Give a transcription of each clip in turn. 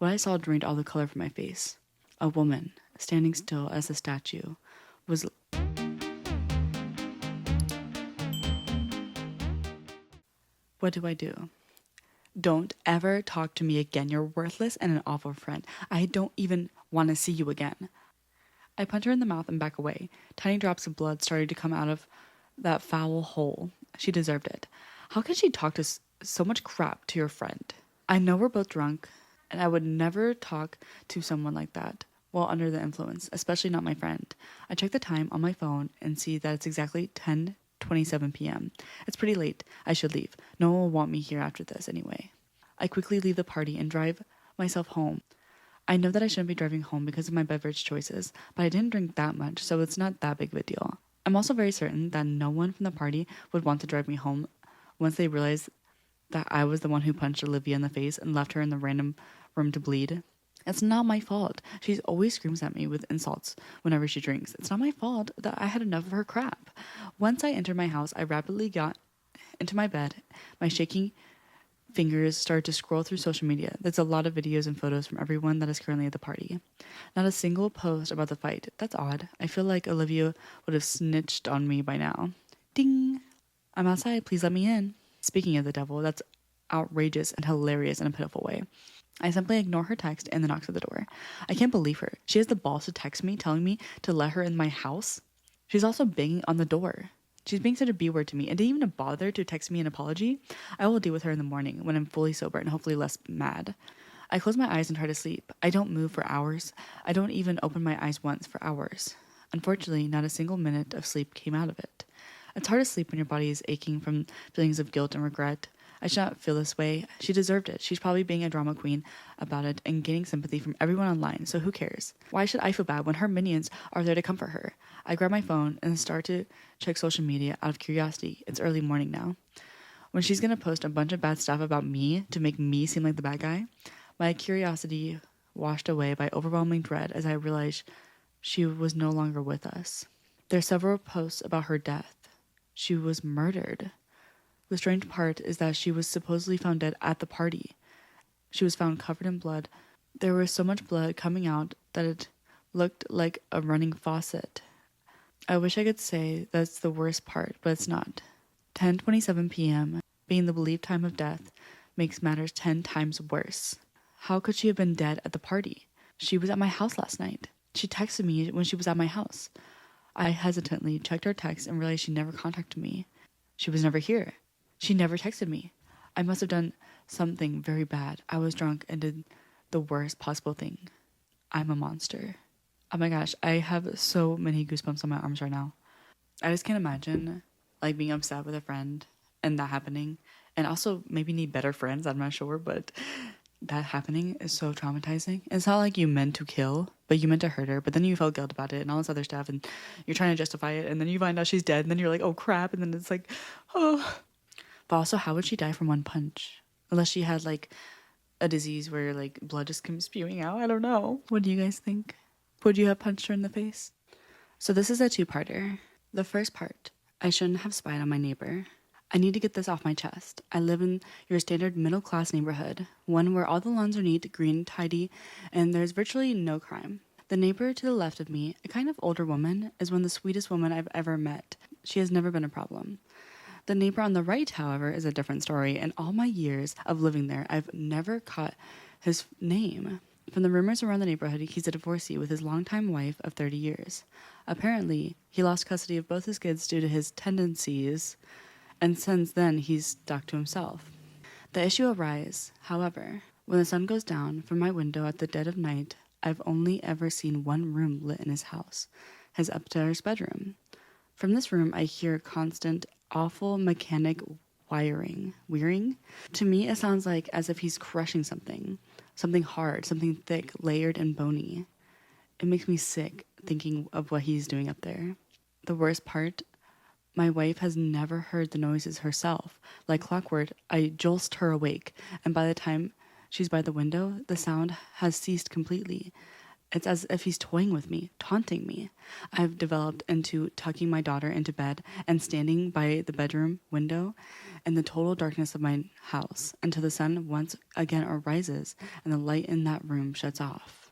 What I saw drained all the color from my face. A woman, standing still as a statue, was... What do I do? Don't ever talk to me again. You're worthless and an awful friend. I don't even want to see you again. I punch her in the mouth and back away. Tiny drops of blood started to come out of that foul hole. She deserved it. How could she talk to so much crap to your friend? I know we're both drunk, and I would never talk to someone like that while under the influence, especially not my friend. I check the time on my phone and see that it's exactly 10:27 p.m. It's pretty late. I should leave. No one will want me here after this anyway. I quickly leave the party and drive myself home. I know that I shouldn't be driving home because of my beverage choices, but I didn't drink that much, so it's not that big of a deal. I'm also very certain that no one from the party would want to drive me home once they realized that I was the one who punched Olivia in the face and left her in the random room to bleed. It's not my fault. She always screams at me with insults whenever she drinks. It's not my fault that I had enough of her crap. Once I entered my house, I rapidly got into my bed. My shaking fingers started to scroll through social media. There's a lot of videos and photos from everyone that is currently at the party. Not a single post about the fight. That's odd. I feel like Olivia would have snitched on me by now. Ding! I'm outside. Please let me in. Speaking of the devil, that's outrageous and hilarious in a pitiful way. I simply ignore her text and the knocks at the door. I can't believe her. She has the balls to text me telling me to let her in my house. She's also banging on the door. She's being such a B-word to me and didn't even bother to text me an apology. I will deal with her in the morning when I'm fully sober and hopefully less mad. I close my eyes and try to sleep. I don't move for hours. I don't even open my eyes once for hours. Unfortunately, not a single minute of sleep came out of it. It's hard to sleep when your body is aching from feelings of guilt and regret. I should not feel this way. She deserved it. She's probably being a drama queen about it and gaining sympathy from everyone online, so who cares? Why should I feel bad when her minions are there to comfort her? I grab my phone and start to check social media out of curiosity. It's early morning now. When she's gonna post a bunch of bad stuff about me to make me seem like the bad guy, my curiosity washed away by overwhelming dread as I realized she was no longer with us. There are several posts about her death. She was murdered. The strange part is that she was supposedly found dead at the party. She was found covered in blood. There was so much blood coming out that it looked like a running faucet. I wish I could say that's the worst part, but it's not. 10:27 p.m., being the believed time of death, makes matters 10 times worse. How could she have been dead at the party? She was at my house last night. She texted me when she was at my house. I hesitantly checked her text and realized she never contacted me. She was never here. She never texted me. I must have done something very bad. I was drunk and did the worst possible thing. I'm a monster. Oh my gosh, I have so many goosebumps on my arms right now. I just can't imagine like being upset with a friend and that happening. And also maybe need better friends, I'm not sure, but that happening is so traumatizing. It's not like you meant to kill, but you meant to hurt her, but then you felt guilt about it and all this other stuff and you're trying to justify it and then you find out she's dead and then you're like, oh crap, and then it's like, oh. But also, how would she die from one punch? Unless she had, like, a disease where, like, blood just comes spewing out. I don't know. What do you guys think? Would you have punched her in the face? So this is a two-parter. The first part, I shouldn't have spied on my neighbor. I need to get this off my chest. I live in your standard middle-class neighborhood, one where all the lawns are neat, green, tidy, and there's virtually no crime. The neighbor to the left of me, a kind of older woman, is one of the sweetest women I've ever met. She has never been a problem. The neighbor on the right, however, is a different story. In all my years of living there, I've never caught his name. From the rumors around the neighborhood, he's a divorcee with his longtime wife of 30 years. Apparently, he lost custody of both his kids due to his tendencies, and since then, he's stuck to himself. The issue arises, however, when the sun goes down from my window at the dead of night. I've only ever seen one room lit in his house, his upstairs bedroom. From this room, I hear constant awful mechanic wearing. To me, it sounds like as if he's crushing something hard, something thick, layered and bony. It makes me sick thinking of what he's doing up there. The worst part, my wife has never heard the noises herself. Like clockwork, I jolted her awake, and by the time she's by the window, the sound has ceased completely. It's as if he's toying with me, taunting me. I've developed into tucking my daughter into bed and standing by the bedroom window in the total darkness of my house until the sun once again arises and the light in that room shuts off.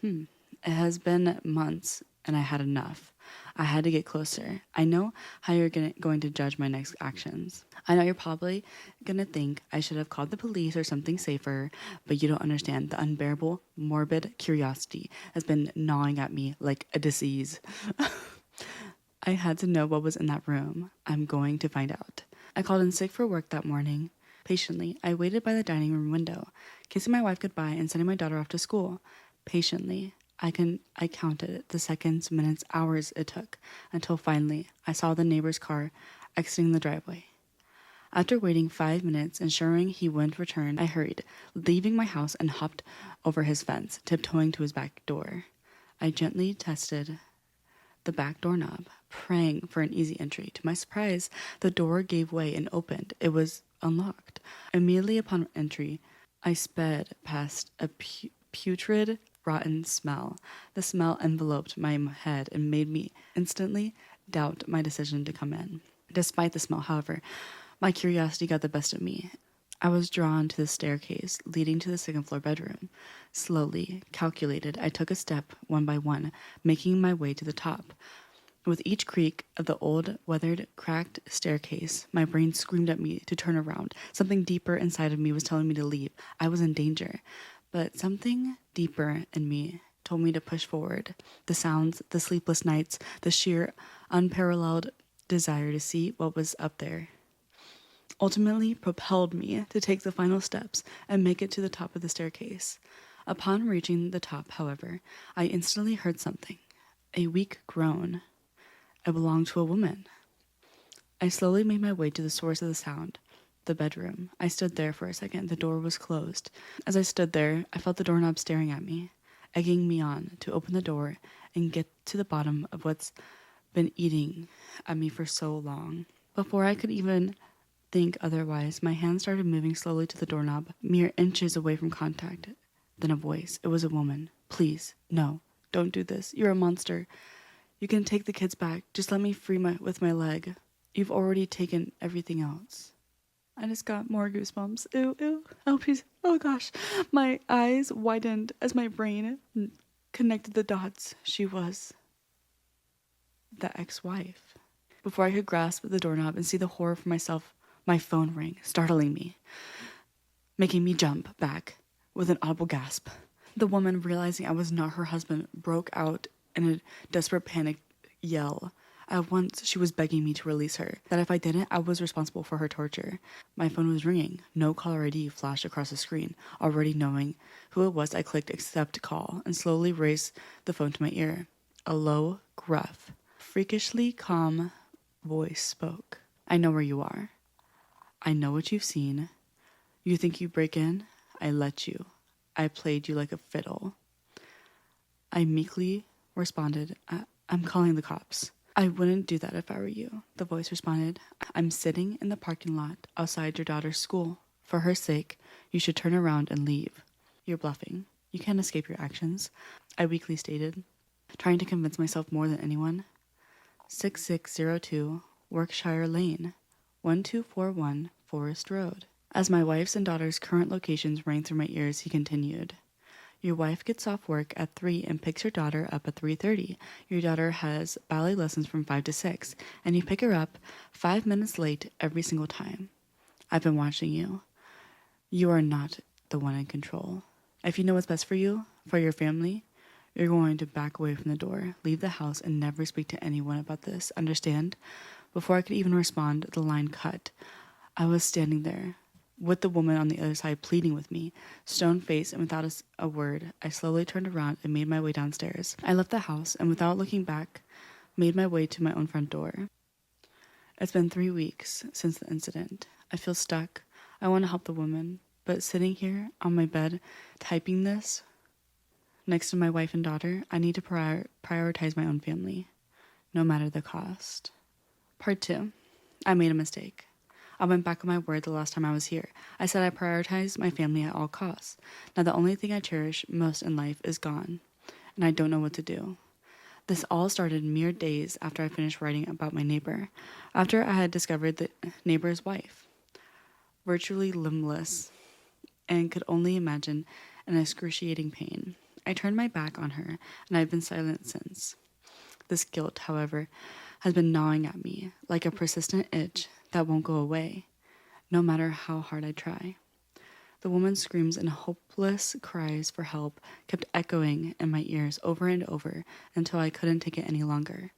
It has been months and I had enough. I had to get closer. I know how you're going to judge my next actions. I know you're probably going to think I should have called the police or something safer, but you don't understand. The unbearable, morbid curiosity has been gnawing at me like a disease. I had to know what was in that room. I'm going to find out. I called in sick for work that morning. Patiently, I waited by the dining room window, kissing my wife goodbye and sending my daughter off to school. Patiently, I counted the seconds, minutes, hours it took until finally I saw the neighbor's car exiting the driveway. After waiting 5 minutes, ensuring he wouldn't return, I hurried, leaving my house and hopped over his fence, tiptoeing to his back door. I gently tested the back doorknob, praying for an easy entry. To my surprise, the door gave way and opened. It was unlocked. Immediately upon entry, I sped past a putrid, rotten smell. The smell enveloped my head and made me instantly doubt my decision to come in. Despite the smell, however, my curiosity got the best of me. I was drawn to the staircase leading to the second-floor bedroom. Slowly, calculated, I took a step one by one, making my way to the top. With each creak of the old, weathered, cracked staircase, my brain screamed at me to turn around. Something deeper inside of me was telling me to leave. I was in danger. But something deeper in me told me to push forward. The sounds, the sleepless nights, the sheer, unparalleled desire to see what was up there ultimately propelled me to take the final steps and make it to the top of the staircase. Upon reaching the top, however, I instantly heard something. A weak groan. It belonged to a woman. I slowly made my way to the source of the sound. The bedroom. I stood there for a second. The door was closed. As I stood there, I felt the doorknob staring at me, egging me on to open the door and get to the bottom of what's been eating at me for so long. Before I could even think otherwise, my hand started moving slowly to the doorknob, mere inches away from contact. Then a voice. It was a woman. Please, no, don't do this. You're a monster. You can take the kids back. Just let me free with my leg. You've already taken everything else. I just got more goosebumps. Ew, ew. Oh, please. Oh, gosh. My eyes widened as my brain connected the dots. She was the ex-wife. Before I could grasp the doorknob and see the horror for myself, my phone rang, startling me, making me jump back with an audible gasp. The woman, realizing I was not her husband, broke out in a desperate panic yell. At once, she was begging me to release her, that if I didn't, I was responsible for her torture. My phone was ringing. No caller ID flashed across the screen. Already knowing who it was, I clicked accept call and slowly raised the phone to my ear. A low, gruff, freakishly calm voice spoke. I know where you are. I know what you've seen. You think you break in? I let you. I played you like a fiddle. I meekly responded, I'm calling the cops. I wouldn't do that if I were you, the voice responded. I'm sitting in the parking lot outside your daughter's school. For her sake, you should turn around and leave. You're bluffing. You can't escape your actions, I weakly stated, trying to convince myself more than anyone. 6602 Workshire Lane, 1241 Forest Road. As my wife's and daughter's current locations rang through my ears, he continued. Your wife gets off work at 3 and picks your daughter up at 3:30. Your daughter has ballet lessons from 5 to 6, and you pick her up 5 minutes late every single time. I've been watching you. You are not the one in control. If you know what's best for you, for your family, you're going to back away from the door, leave the house, and never speak to anyone about this. Understand? Before I could even respond, the line cut. I was standing there, with the woman on the other side pleading with me, stone-faced and without a word. I slowly turned around and made my way downstairs. I left the house and without looking back, made my way to my own front door. It's been 3 weeks since the incident. I feel stuck. I want to help the woman, but sitting here on my bed, typing this, next to my wife and daughter, I need to prioritize my own family, no matter the cost. Part 2. I made a mistake. I went back on my word the last time I was here. I said I prioritized my family at all costs. Now the only thing I cherish most in life is gone. and I don't know what to do. This all started mere days after I finished writing about my neighbor, after I had discovered the neighbor's wife, virtually limbless, and could only imagine an excruciating pain. I turned my back on her, and I've been silent since. This guilt, however, has been gnawing at me like a persistent itch that won't go away, no matter how hard I try. The woman's screams and hopeless cries for help kept echoing in my ears over and over until I couldn't take it any longer.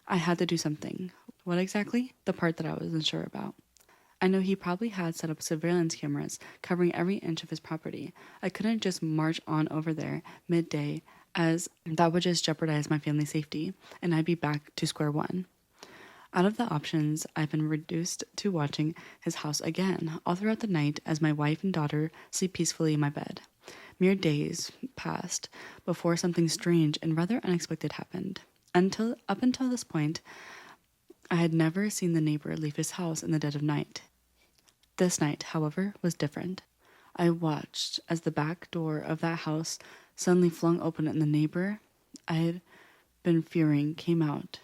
I had to do something. What exactly? The part that I wasn't sure about. I know he probably had set up surveillance cameras covering every inch of his property. I couldn't just march on over there midday, as that would just jeopardize my family's safety, and I'd be back to square one. Out of the options, I've been reduced to watching his house again, all throughout the night as my wife and daughter sleep peacefully in my bed. Mere days passed before something strange and rather unexpected happened. Up until this point, I had never seen the neighbor leave his house in the dead of night. This night, however, was different. I watched as the back door of that house suddenly flung open and the neighbor I had been fearing came out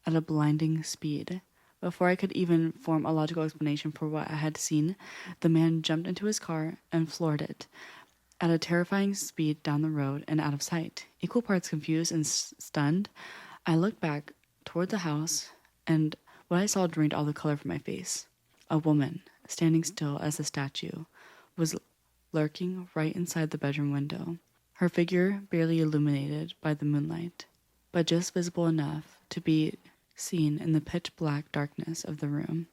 at a blinding speed. Before I could even form a logical explanation for what I had seen, the man jumped into his car and floored it at a terrifying speed down the road and out of sight. Equal parts confused and stunned, I looked back toward the house, and what I saw drained all the color from my face. A woman, standing still as a statue, was lurking right inside the bedroom window, her figure barely illuminated by the moonlight, but just visible enough to be seen in the pitch-black darkness of the room.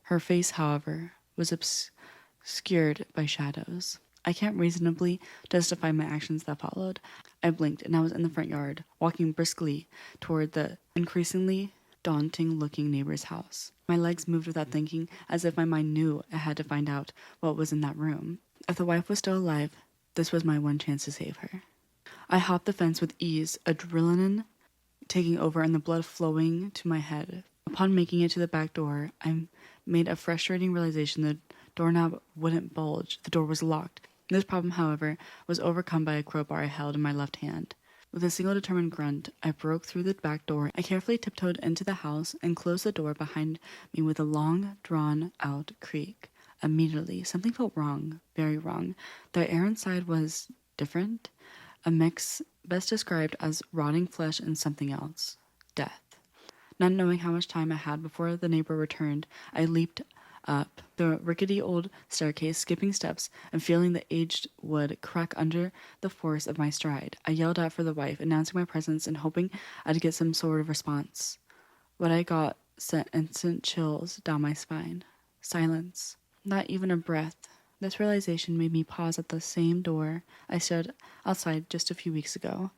Her face, however, was obscured by shadows. I can't reasonably justify my actions that followed. I blinked, and I was in the front yard, walking briskly toward the increasingly daunting-looking neighbor's house. My legs moved without thinking, as if my mind knew I had to find out what was in that room. If the wife was still alive, this was my one chance to save her. I hopped the fence with ease, adrenaline taking over and the blood flowing to my head. Upon making it to the back door, I made a frustrating realization the doorknob wouldn't budge. The door was locked. This problem, however, was overcome by a crowbar I held in my left hand. With a single determined grunt, I broke through the back door. I carefully tiptoed into the house and closed the door behind me with a long, drawn-out creak. Immediately, something felt wrong, very wrong. The air inside was different. A mix best described as rotting flesh and something else. Death. Not knowing how much time I had before the neighbor returned, I leaped up the rickety old staircase, skipping steps and feeling the aged wood crack under the force of my stride. I yelled out for the wife, announcing my presence and hoping I'd get some sort of response. What I got sent instant chills down my spine. Silence. Not even a breath. This realization made me pause at the same door I stood outside just a few weeks ago.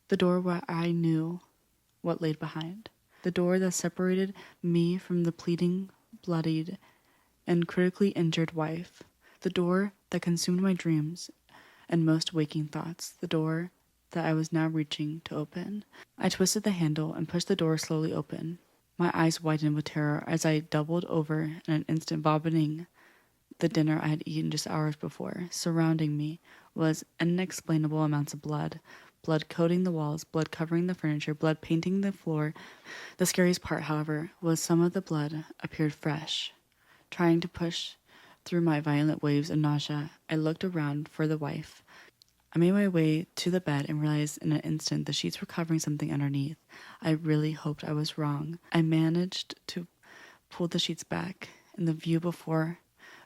The door where I knew what lay behind. The door that separated me from the pleading, bloodied, and critically injured wife. The door that consumed my dreams and most waking thoughts. The door that I was now reaching to open. I twisted the handle and pushed the door slowly open. My eyes widened with terror as I doubled over in an instant, vomiting the dinner I had eaten just hours before. Surrounding me was inexplainable amounts of blood. Blood coating the walls, blood covering the furniture, blood painting the floor. The scariest part, however, was some of the blood appeared fresh. Trying to push through my violent waves of nausea, I looked around for the wife. I made my way to the bed and realized in an instant the sheets were covering something underneath. I really hoped I was wrong. I managed to pull the sheets back, and the view before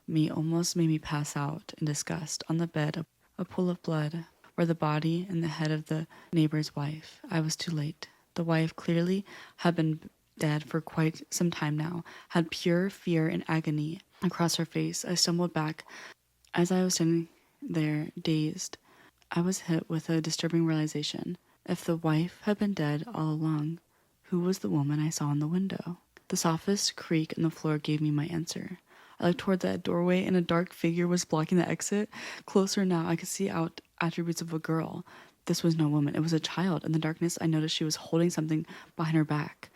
me almost made me pass out in disgust. On the bed, a pool of blood, were the body and the head of the neighbor's wife. I was too late. The wife clearly had been dead for quite some time now, had pure fear and agony across her face. I stumbled back. As I was standing there, dazed, I was hit with a disturbing realization. If the wife had been dead all along, who was the woman I saw in the window? The softest creak in the floor gave me my answer. I looked toward that doorway, and a dark figure was blocking the exit. Closer now, I could see out attributes of a girl. This was no woman. It was a child. In the darkness, I noticed she was holding something behind her back.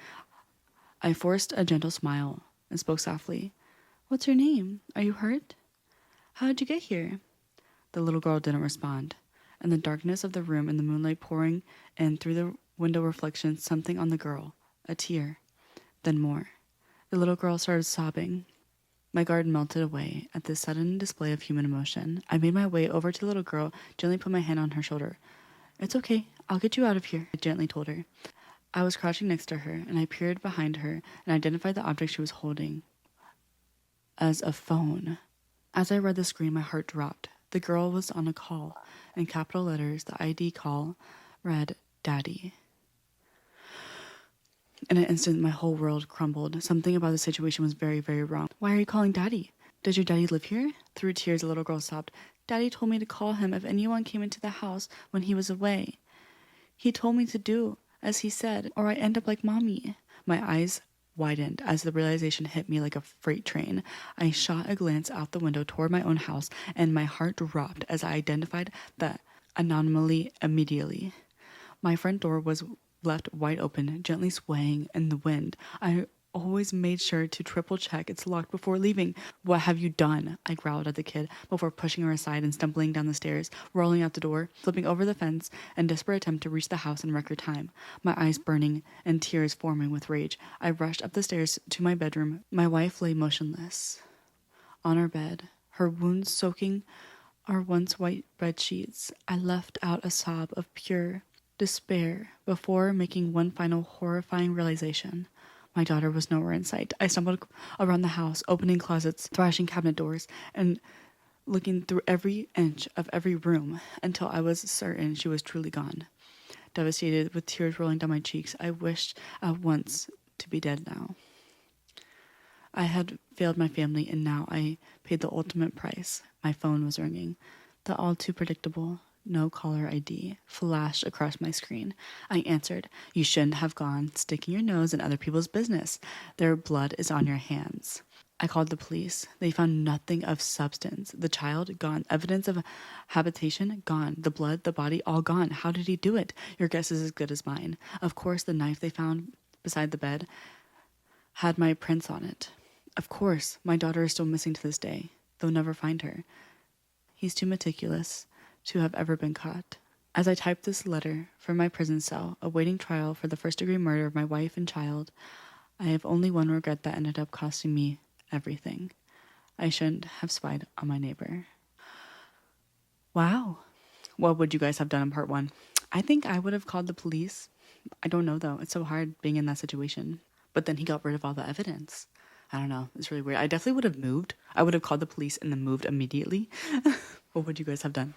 I forced a gentle smile and spoke softly. "What's your name? Are you hurt? How did you get here?" The little girl didn't respond. In the darkness of the room and the moonlight pouring in through the window reflection, something on the girl. A tear. Then more. The little girl started sobbing. My guard melted away at this sudden display of human emotion. I made my way over to the little girl, gently put my hand on her shoulder. "It's okay. I'll get you out of here," I gently told her. I was crouching next to her, and I peered behind her and identified the object she was holding as a phone. As I read the screen, my heart dropped. The girl was on a call. In capital letters, the ID call read, "Daddy." In an instant, my whole world crumbled. Something about the situation was very, very wrong. "Why are you calling Daddy? Does your daddy live here?" Through tears, the little girl sobbed. "Daddy told me to call him if anyone came into the house when he was away. He told me to do as he said, or I end up like Mommy." My eyes widened as the realization hit me like a freight train. I shot a glance out the window toward my own house, and my heart dropped as I identified the anomaly immediately. My front door was left wide open, gently swaying in the wind. I always made sure to triple check it's locked before leaving. "What have you done?" I growled at the kid before pushing her aside and stumbling down the stairs, rolling out the door, flipping over the fence in desperate attempt to reach the house in record time. My eyes burning and tears forming with rage, I rushed up the stairs to my bedroom. My wife lay motionless on her bed, her wounds soaking our once white bed sheets. I let out a sob of pure despair before making one final horrifying realization. My daughter was nowhere in sight. I stumbled around the house, opening closets, thrashing cabinet doors, and looking through every inch of every room until I was certain she was truly gone. Devastated, with tears rolling down my cheeks, I wished at once to be dead now. I had failed my family, and now I paid the ultimate price. My phone was ringing. The all too predictable "no caller ID" flashed across my screen. I answered. "You shouldn't have gone sticking your nose in other people's business. Their blood is on your hands." I called the police. They found nothing of substance. The child, gone. Evidence of habitation, gone. The blood, the body, all gone. How did he do it? Your guess is as good as mine. Of course, the knife they found beside the bed had my prints on it. Of course, my daughter is still missing to this day. They'll never find her. He's too meticulous to have ever been caught. As I typed this letter from my prison cell, awaiting trial for the first-degree murder of my wife and child, I have only one regret that ended up costing me everything. I shouldn't have spied on my neighbor. Wow. What would you guys have done in part 1? I think I would have called the police. I don't know, though. It's so hard being in that situation. But then he got rid of all the evidence. I don't know. It's really weird. I definitely would have moved. I would have called the police and then moved immediately. What would you guys have done?